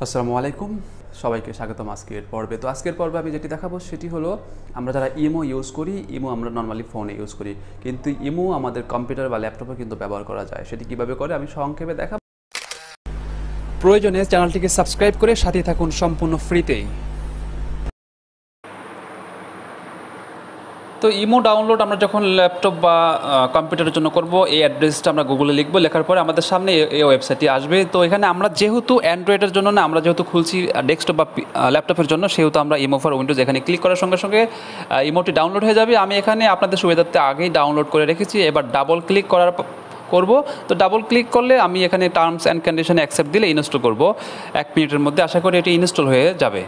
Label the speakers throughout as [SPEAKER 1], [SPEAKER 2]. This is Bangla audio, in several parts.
[SPEAKER 1] আসসালামু আলাইকুম, সবাইকে স্বাগতম আজকের পর্বে। তো আজকের পর্বে আমি যেটি দেখাবো সেটি হলো আমরা যারা ইমো ইউজ করি, ইমো আমরা নর্মালি ফোনে ইউজ করি, কিন্তু ইমো আমাদের কম্পিউটার বা ল্যাপটপে কিন্তু ব্যবহার করা যায়। সেটি কিভাবে করে আমি সংক্ষেপে দেখাবো। প্রয়োজনে চ্যানেলটিকে সাবস্ক্রাইব করে সাথে থাকুন সম্পূর্ণ ফ্রিতেই। তো ইমো ডাউনলোড আমরা যখন ল্যাপটপ বা কম্পিউটারের জন্য করব, এই অ্যাড্রেসটা আমরা গুগলে লিখবো, লেখার পরে আমাদের সামনে এই ওয়েবসাইটটি আসবে। তো এখানে আমরা যেহেতু অ্যান্ড্রয়েডের জন্য না, আমরা যেহেতু খুলছি ডেস্কটপ বা ল্যাপটপের জন্য, সেহেতু আমরা ইমো ফর উইন্ডোজ এখানে ক্লিক করার সঙ্গে সঙ্গে ইমোটি ডাউনলোড হয়ে যাবে। আমি এখানে আপনাদের সুবিধার্থে আগেই ডাউনলোড করে রেখেছি। এবার ডাবল ক্লিক করব। তো ডাবল ক্লিক করলে আমি এখানে টার্মস অ্যান্ড কন্ডিশনে অ্যাকসেপ্ট দিলে ইনস্টল করব 1 মিনিটের মধ্যে। আশা করি এটি ইনস্টল হয়ে যাবে।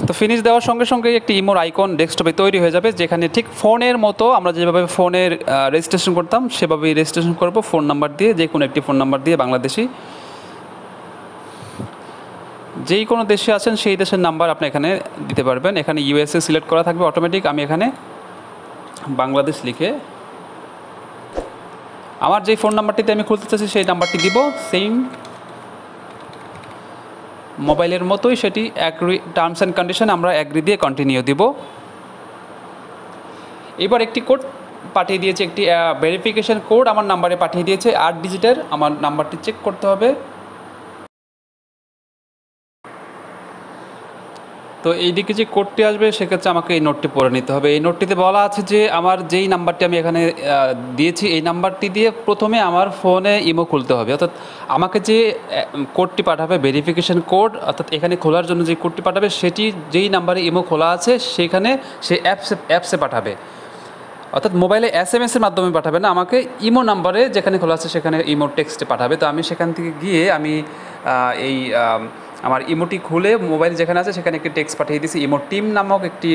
[SPEAKER 1] তো ফিনিশ দেওয়ার সঙ্গে সঙ্গে একটি ইমোর আইকন ডেস্কটপে তৈরি হয়ে যাবে, যেখানে ঠিক ফোনের মতো আমরা যেভাবে ফোনের রেজিস্ট্রেশন করতাম সেভাবেই রেজিস্ট্রেশন করব ফোন নাম্বার দিয়ে, যে কোনো একটি ফোন নাম্বার দিয়ে, বাংলাদেশি। যেই কোনো দেশে আছেন সেই দেশের নাম্বার আপনি এখানে দিতে পারবেন। এখানে ইউএসএ সিলেক্ট করা থাকবে অটোমেটিক। আমি এখানে বাংলাদেশ লিখে আমার যেই ফোন নাম্বারটিতে আমি খুলতে চাচ্ছি সেই নাম্বারটি দিব। সেম মোবাইলের মতোই সেটি অ্যাগ্রি, টার্মস অ্যান্ড কন্ডিশন আমরা অ্যাগ্রি দিয়ে কন্টিনিউ দিব। এবার একটি কোড পাঠিয়ে দিয়েছে, একটি ভেরিফিকেশন কোড আমার নাম্বারে পাঠিয়ে দিয়েছে 8 ডিজিটের। আমার নাম্বারটি চেক করতে হবে। তো এইদিকে যে কোডটি আসবে সেক্ষেত্রে আমাকে এই নোটটি পড়ে নিতে হবে। এই নোটটিতে বলা আছে যে আমার যেই নাম্বারটি আমি এখানে দিয়েছি এই নাম্বারটি দিয়ে প্রথমে আমার ফোনে ইমো খুলতে হবে। অর্থাৎ আমাকে যে কোডটি পাঠাবে, ভেরিফিকেশন কোড, অর্থাৎ এখানে খোলার জন্য যে কোডটি পাঠাবে সেটি যেই নাম্বারে ইমো খোলা আছে সেখানে সে অ্যাপসে পাঠাবে। অর্থাৎ মোবাইলে এসএমএসের মাধ্যমে পাঠাবে না, আমাকে ইমো নাম্বারে যেখানে খোলা আছে সেখানে ইমো টেক্সটে পাঠাবে। তো আমি সেখান থেকে গিয়ে আমি এই আমার ইমোটি খুলে মোবাইল যেখানে আছে সেখানে একটি টেক্সট পাঠিয়ে দিয়েছি ইমো টিম নামক একটি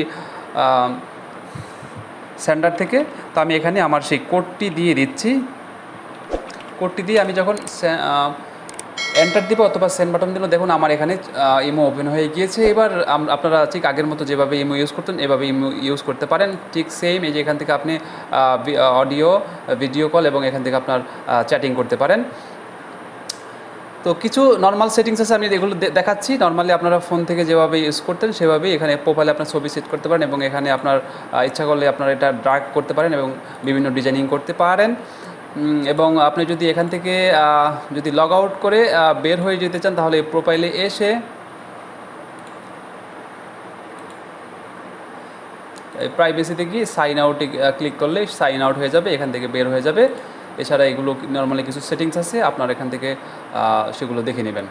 [SPEAKER 1] সেন্টার থেকে। তো আমি এখানে আমার সেই কোডটি দিয়ে দিচ্ছি। কোডটি দিয়ে আমি যখন এন্টার দিব অথবা সেন্ড বাটন দিল, দেখুন আমার এখানে ইমো ওপেন হয়ে গিয়েছে। এবার আপনারা ঠিক আগের মতো যেভাবে ইমো ইউজ করতেন এভাবে ইমো ইউজ করতে পারেন। ঠিক সেম এই যে এখান থেকে আপনি অডিও, ভিডিও কল এবং এখান থেকে আপনার চ্যাটিং করতে পারেন। তো কিছু নর্মাল সেটিংস আছে, আমি এগুলো দেখাচ্ছি। নর্মালি আপনারা ফোন থেকে যেভাবে ইউজ করতেন সেভাবেই এখানে প্রোফাইলে আপনার ছবি সেট করতে পারেন এবং এখানে আপনার ইচ্ছা করলে আপনারা এটা ড্র্যাগ করতে পারেন এবং বিভিন্ন ডিজাইনিং করতে পারেন। এবং আপনি যদি এখান থেকে যদি লগ আউট করে বের হয়ে যেতে চান তাহলে প্রোফাইলে এসে প্রাইভেসিতে গিয়ে সাইন আউটে ক্লিক করলে সাইন আউট হয়ে যাবে, এখান থেকে বের হয়ে যাবে। এছাড়া এগুলো নর্মালি কিছু সেটিংস আছে, আপনারা এখান থেকে সেগুলো দেখে নেবেন।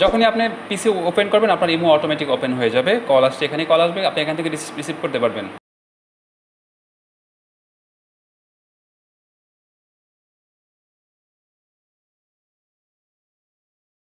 [SPEAKER 1] যখনই আপনি পিসি ওপেন করবেন আপনার ইমো অটোমেটিক ওপেন হয়ে যাবে। কল আসছে, এখানে কল আসবে, আপনি এখান থেকে রিসিভ করতে পারবেন।